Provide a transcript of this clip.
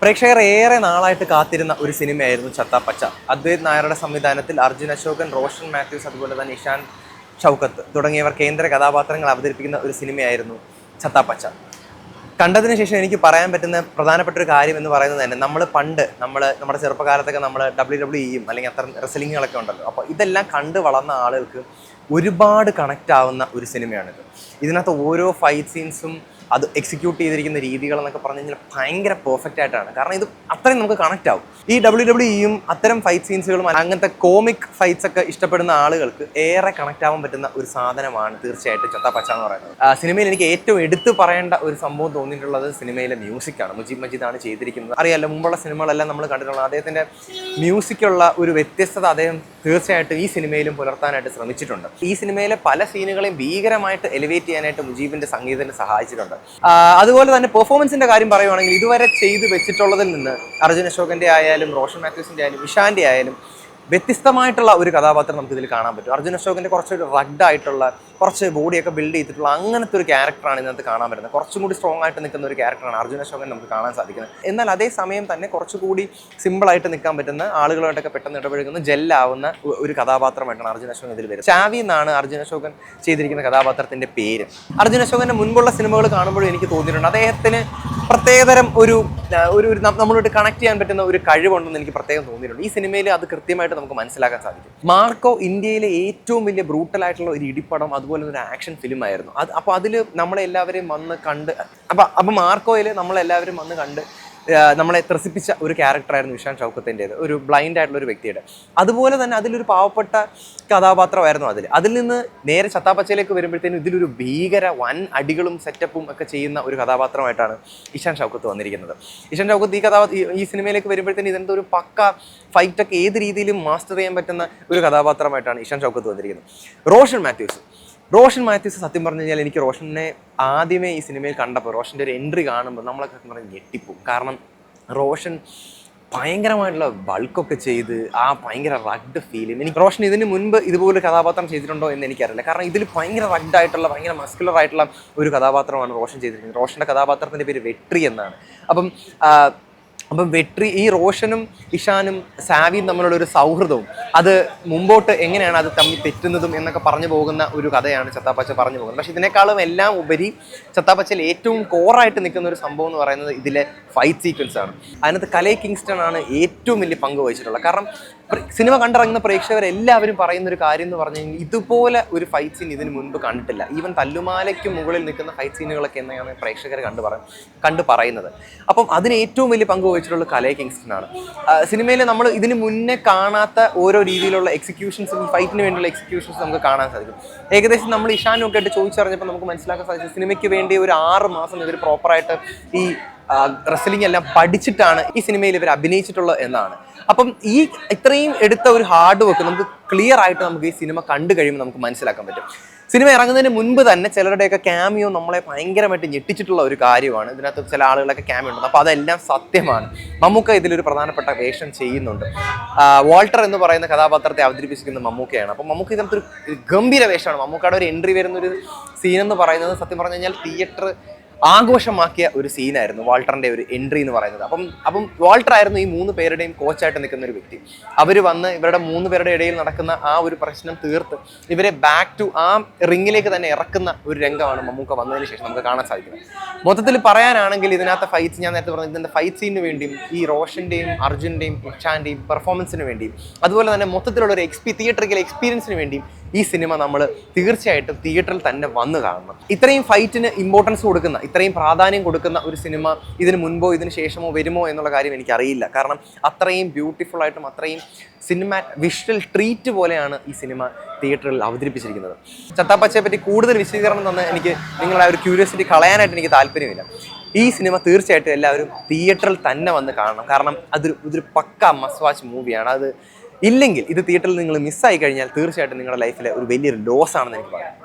പ്രേക്ഷകർ ഏറെ നാളായിട്ട് കാത്തിരുന്ന ഒരു സിനിമയായിരുന്നു ചത്താപ്പച്ച. അദ്വൈത് നായരുടെ സംവിധാനത്തിൽ അർജുൻ അശോകൻ, റോഷൻ മാത്യൂസ്, അതുപോലെ തന്നെ ഇഷാൻ ഷൗക്കത്ത് തുടങ്ങിയവർ കേന്ദ്ര കഥാപാത്രങ്ങൾ അവതരിപ്പിക്കുന്ന ഒരു സിനിമയായിരുന്നു ചത്താപ്പച്ച. കണ്ടതിന് ശേഷം എനിക്ക് പറയാൻ പറ്റുന്ന പ്രധാനപ്പെട്ട ഒരു കാര്യം എന്ന് പറയുന്നത് തന്നെ നമ്മുടെ ചെറുപ്പകാലത്തൊക്കെ നമ്മൾ WWE അല്ലെങ്കിൽ അത്തരം റെസ്ലിങ്ങുകളൊക്കെ ഉണ്ടല്ലോ. അപ്പോൾ ഇതെല്ലാം കണ്ട് വളർന്ന ആളുകൾക്ക് ഒരുപാട് കണക്റ്റ് ആവുന്ന ഒരു സിനിമയാണിത്. ഇതിനകത്ത് ഓരോ ഫൈറ്റ് സീൻസും അത് എക്സിക്യൂട്ട് ചെയ്തിരിക്കുന്ന രീതികളെന്നൊക്കെ പറഞ്ഞു കഴിഞ്ഞാൽ ഭയങ്കര പെർഫെക്റ്റ് ആയിട്ടാണ്. കാരണം ഇത് അത്രയും നമുക്ക് കണക്റ്റ് ആവും. ഈ WWE അത്തരം ഫൈറ്റ് സീൻസുകളും അങ്ങനത്തെ കോമിക് ഫൈറ്റ്സ് ഒക്കെ ഇഷ്ടപ്പെടുന്ന ആളുകൾക്ക് ഏറെ കണക്റ്റ് ആവാൻ പറ്റുന്ന ഒരു സാധനമാണ് തീർച്ചയായിട്ടും ചത്താപ്പച്ച എന്ന് പറയുന്നത്. സിനിമയിൽ എനിക്ക് ഏറ്റവും എടുത്തു പറയേണ്ട ഒരു സംഭവം തോന്നിയിട്ടുള്ളത് സിനിമയിലെ മ്യൂസിക്കാണ്. മുജീബ് മജീദാണ് ചെയ്തിരിക്കുന്നത്. അറിയാമല്ലോ, മുമ്പുള്ള സിനിമകളെല്ലാം നമ്മൾ കണ്ടിട്ടുള്ളത്. അദ്ദേഹത്തിൻ്റെ മ്യൂസിക്കുള്ള ഒരു വ്യത്യസ്തത അദ്ദേഹം തീർച്ചയായിട്ടും ഈ സിനിമയിലും പുലർത്താനായിട്ട് ശ്രമിച്ചിട്ടുണ്ട്. ഈ സിനിമയിലെ പല സീനുകളെയും ഭീകരമായിട്ട് എലിവേറ്റ് ചെയ്യാനായിട്ട് മുജീബിന്റെ സംഗീതത്തിന് സഹായിച്ചിട്ടുണ്ട്. അതുപോലെ തന്നെ പെർഫോമൻസിന്റെ കാര്യം പറയുവാണെങ്കിൽ ഇതുവരെ ചെയ്ത് വെച്ചിട്ടുള്ളതിൽ നിന്ന് അർജുൻ അശോകന്റെ ആയാലും റോഷൻ മാത്യൂസിന്റെ ആയാലും ഇഷാന്റെ ആയാലും വ്യത്യസ്തമായിട്ടുള്ള ഒരു കഥാപാത്രം നമുക്ക് ഇതിൽ കാണാൻ പറ്റും. അർജുൻ അശോകന്റെ കുറച്ചൊരു റഗ്ഡ് ആയിട്ടുള്ള, കുറച്ച് ബോഡിയൊക്കെ ബിൽഡ് ചെയ്തിട്ടുള്ള അങ്ങനത്തെ ഒരു ക്യാരക്ടറാണ് ഇതിനകത്ത് കാണാൻ പറ്റുന്നത്. കുറച്ചും കൂടി സ്ട്രോങ് ആയിട്ട് നിൽക്കുന്ന ഒരു ക്യാരക്ടറാണ് അർജുൻ അശോകൻ നമുക്ക് കാണാൻ സാധിക്കുന്നത്. എന്നാൽ അതേ സമയം തന്നെ കുറച്ചുകൂടി സിമ്പിളായിട്ട് നിൽക്കാൻ പറ്റുന്ന, ആളുകളായിട്ടൊക്കെ പെട്ടെന്ന് ഇടപഴകുന്ന, ജെല്ലാവുന്ന ഒരു കഥാപാത്രമായിട്ടാണ് അർജുൻ അശോകൻ ഇതിൽ വരുന്നത്. ചാവി എന്നാണ് അർജുൻ അശോകൻ ചെയ്തിരിക്കുന്ന കഥാപാത്രത്തിന്റെ പേര്. അർജുൻ അശോകന്റെ മുൻപുള്ള സിനിമകൾ കാണുമ്പോഴും എനിക്ക് തോന്നിയിട്ടുണ്ട് അദ്ദേഹത്തിന് പ്രത്യേകതരം ഒരു നമ്മളോട് കണക്ട് ചെയ്യാൻ പറ്റുന്ന ഒരു കഴിവുണ്ടെന്ന് എനിക്ക് പ്രത്യേകം തോന്നിയിട്ടുണ്ട്. ഈ സിനിമയിൽ അത് കൃത്യമായിട്ട് നമുക്ക് മനസ്സിലാക്കാൻ സാധിക്കും. മാർക്കോ ഇന്ത്യയിലെ ഏറ്റവും വലിയ ബ്രൂട്ടലായിട്ടുള്ള ഒരു ഇടിപ്പടം, അതുപോലെ ഒരു ആക്ഷൻ ഫിലിം ആയിരുന്നു അത്. അപ്പോൾ അതിൽ നമ്മളെല്ലാവരെയും വന്ന് കണ്ട് അപ്പോൾ മാർക്കോയിൽ നമ്മളെല്ലാവരും വന്ന് കണ്ട് നമ്മളെ ത്രസിപ്പിച്ച ഒരു ക്യാരക്ടറായിരുന്നു ഇഷാൻ ഷൗക്കത്തിൻ്റേത്, ഒരു ബ്ലൈൻഡ് ആയിട്ടുള്ള ഒരു വ്യക്തിയുടെ. അതുപോലെ തന്നെ അതിലൊരു പാവപ്പെട്ട കഥാപാത്രമായിരുന്നു അതിൽ നിന്ന് നേരെ ചത്താപ്പച്ചയിലേക്ക് വരുമ്പോഴത്തേനും ഇതിലൊരു ഭീകര വൻ അടികളും സെറ്റപ്പും ഒക്കെ ചെയ്യുന്ന ഒരു കഥാപാത്രമായിട്ടാണ് ഇഷാൻ ഷൗക്കത്ത് വന്നിരിക്കുന്നത്. ഇഷാൻ ഷൗക്കത്ത് ഈ സിനിമയിലേക്ക് വരുമ്പോഴത്തേനും ഇതിൻ്റെ ഒരു പക്ക ഫൈറ്റൊക്കെ ഏത് രീതിയിലും മാസ്റ്റർ ചെയ്യാൻ പറ്റുന്ന ഒരു കഥാപാത്രമായിട്ടാണ് ഇഷാൻ ഷൗക്കത്ത് വന്നിരിക്കുന്നത്. റോഷൻ മാത്യൂസ് സത്യം പറഞ്ഞു കഴിഞ്ഞാൽ എനിക്ക് റോഷനെ ആദ്യമേ ഈ സിനിമയിൽ കണ്ടപ്പോൾ, റോഷൻ്റെ ഒരു എൻട്രി കാണുമ്പോൾ നമ്മളൊക്കെ സത്യം പറഞ്ഞാൽ ഞെട്ടിപ്പോവും. കാരണം റോഷൻ ഭയങ്കരമായിട്ടുള്ള ബൾക്കൊക്കെ ചെയ്ത് ഭയങ്കര റഗ്ഡ് ഫീലിംഗ്. എനിക്ക് റോഷൻ ഇതിന് മുൻപ് ഇതുപോലെ കഥാപാത്രം ചെയ്തിട്ടുണ്ടോ എന്ന് എനിക്കറിയില്ല. കാരണം ഇതിൽ ഭയങ്കര റഗ്ഡ് ആയിട്ടുള്ള, ഭയങ്കര മസ്കുലർ ആയിട്ടുള്ള ഒരു കഥാപാത്രമാണ് റോഷൻ ചെയ്തിരിക്കുന്നത്. റോഷൻ്റെ കഥാപാത്രത്തിൻ്റെ പേര് വെട്രി എന്നാണ്. അപ്പം വെട്രി, ഈ റോഷനും ഇഷാനും സാവിയും തമ്മിലുള്ള ഒരു സൗഹൃദവും അത് മുമ്പോട്ട് എങ്ങനെയാണ് അത് തമ്മിൽ തെറ്റുന്നതും എന്നൊക്കെ പറഞ്ഞു പോകുന്ന ഒരു കഥയാണ് ചത്താപ്പച്ച പറഞ്ഞു പോകുന്നത്. പക്ഷേ ഇതിനേക്കാളും എല്ലാം ഉപരി ചത്താപ്പച്ചയിൽ ഏറ്റവും കോറായിട്ട് നിൽക്കുന്ന ഒരു സംഭവം എന്ന് പറയുന്നത് ഇതിലെ ഫൈറ്റ് സീക്വൻസ് ആണ്. അതിനകത്ത് കലൈ കിങ്സ്റ്റൺ ആണ് ഏറ്റവും വലിയ പങ്ക് വഹിച്ചിട്ടുള്ളത്. കാരണം സിനിമ കണ്ടിറങ്ങുന്ന പ്രേക്ഷകരെല്ലാവരും പറയുന്ന ഒരു കാര്യം എന്ന് പറഞ്ഞു കഴിഞ്ഞാൽ ഇതുപോലെ ഒരു ഫൈറ്റ് സീൻ ഇതിന് മുൻപ് കണ്ടിട്ടില്ല. ഈവൻ തല്ലുമാലയ്ക്ക് മുകളിൽ നിൽക്കുന്ന ഫൈറ്റ് സീനുകളൊക്കെ എന്നാണ് പ്രേക്ഷകർ കണ്ടു പറയുന്നത്. അപ്പം അതിന് ഏറ്റവും വലിയ പങ്ക് വഹിച്ചിട്ടുള്ള കലൈ കിങ്സ്റ്റൺ ആണ്. സിനിമയിൽ നമ്മൾ ഇതിന് മുന്നേ കാണാത്ത ഓരോ രീതിയിലുള്ള എക്സിക്യൂഷൻസും, ഈ ഫൈറ്റിന് വേണ്ടിയുള്ള എക്സിക്യൂഷൻസ് നമുക്ക് കാണാൻ സാധിക്കും. ഏകദേശം നമ്മൾ ഇഷാനൊക്കെ ആയിട്ട് ചോദിച്ചറിഞ്ഞപ്പോൾ നമുക്ക് മനസ്സിലാക്കാൻ സാധിച്ചു സിനിമയ്ക്ക് വേണ്ടി ഒരു 6 മാസം ഇവർ പ്രോപ്പറായിട്ട് ഈ റെസ്ലിംഗ് എല്ലാം പഠിച്ചിട്ടാണ് ഈ സിനിമയിൽ ഇവർ അഭിനയിച്ചിട്ടുള്ളത് എന്നാണ്. അപ്പം ഈ ഇത്രയും എടുത്ത ഒരു ഹാർഡ് വർക്ക് നമുക്ക് ക്ലിയർ ആയിട്ട് നമുക്ക് ഈ സിനിമ കണ്ടു കഴിയുമ്പോൾ നമുക്ക് മനസ്സിലാക്കാൻ പറ്റും. സിനിമ ഇറങ്ങുന്നതിന് മുൻപ് തന്നെ ചിലരുടെയൊക്കെ ക്യാമിയോ നമ്മളെ ഭയങ്കരമായിട്ട് ഞെട്ടിച്ചിട്ടുള്ള ഒരു കാര്യമാണ്. ഇതിനകത്ത് ചില ആളുകളൊക്കെ ക്യാമിയോ ഉണ്ട്. അപ്പോൾ അതെല്ലാം സത്യമാണ്. മമ്മൂക്ക ഇതിലൊരു പ്രധാനപ്പെട്ട വേഷം ചെയ്യുന്നുണ്ട്. വാൾട്ടർ എന്ന് പറയുന്ന കഥാപാത്രത്തെ അവതരിപ്പിച്ചിരിക്കുന്ന മമ്മൂക്കയാണ്. അപ്പം മമ്മൂക്ക ഇതിനകത്തൊരു ഗംഭീര വേഷമാണ്. മമ്മൂക്കയുടെ ഒരു എൻട്രി വരുന്നൊരു സീൻ എന്ന് പറയുന്നത് സത്യം പറഞ്ഞു കഴിഞ്ഞാൽ തിയേറ്റർ ആഘോഷമാക്കിയ ഒരു സീനായിരുന്നു വാൾട്ടറിൻ്റെ ഒരു എൻട്രി എന്ന് പറയുന്നത്. അപ്പം വാൾട്ടർ ആയിരുന്നു ഈ 3 പേരുടെയും കോച്ചായിട്ട് നിൽക്കുന്ന ഒരു വ്യക്തി. അവർ വന്ന് ഇവരുടെ 3 പേരുടെ ഇടയിൽ നടക്കുന്ന ഒരു പ്രശ്നം തീർത്ത് ഇവരെ ബാക്ക് ടു റിങ്ങിലേക്ക് തന്നെ ഇറക്കുന്ന ഒരു രംഗമാണ് മമ്മൂക്ക വന്നതിന് ശേഷം നമുക്ക് കാണാൻ സാധിക്കുന്നത്. മൊത്തത്തിൽ പറയാനാണെങ്കിൽ ഇതിനകത്ത് ഫൈറ്റ്, ഞാൻ നേരത്തെ പറഞ്ഞത്, ഇതിൻ്റെ ഫൈറ്റ് സീനിന് വേണ്ടിയും ഈ റോഷൻ്റെയും അർജുൻ്റെയും ഇഷാൻ്റെയും പെർഫോമൻസിന് വേണ്ടിയും അതുപോലെ തന്നെ മൊത്തത്തിലുള്ള ഒരു തിയേറ്ററിക്കൽ എക്സ്പീരിയൻസിന് വേണ്ടിയും ഈ സിനിമ നമ്മൾ തീർച്ചയായിട്ടും തിയേറ്ററിൽ തന്നെ വന്ന് കാണണം. ഇത്രയും ഫൈറ്റിന് ഇമ്പോർട്ടൻസ് കൊടുക്കുന്ന, ഇത്രയും പ്രാധാന്യം കൊടുക്കുന്ന ഒരു സിനിമ ഇതിന് മുൻപോ ഇതിന് ശേഷമോ വരുമോ എന്നുള്ള കാര്യം എനിക്കറിയില്ല. കാരണം അത്രയും ബ്യൂട്ടിഫുൾ ആയിട്ടും അത്രയും വിഷ്വൽ ട്രീറ്റ് പോലെയാണ് ഈ സിനിമ തിയേറ്ററിൽ അവതരിപ്പിച്ചിരിക്കുന്നത്. ചത്താപ്പച്ചയെ പറ്റി കൂടുതൽ വിശദീകരണം തന്ന് നിങ്ങളുടെ ഒരു ക്യൂരിയോസിറ്റി കളയാനായിട്ട് എനിക്ക് താല്പര്യമില്ല. ഈ സിനിമ തീർച്ചയായിട്ടും എല്ലാവരും തിയേറ്ററിൽ തന്നെ വന്ന് കാണണം. കാരണം ഇതൊരു പക്ക മസ്റ്റ് വാച്ച് മൂവിയാണ്. അത് ഇല്ലെങ്കിൽ, ഇത് തിയേറ്ററിൽ നിങ്ങൾ മിസ്സായി കഴിഞ്ഞാൽ തീർച്ചയായിട്ടും നിങ്ങളുടെ ലൈഫിലെ ഒരു വലിയൊരു ലോസ് ആണെന്ന് എനിക്ക് പറയാം.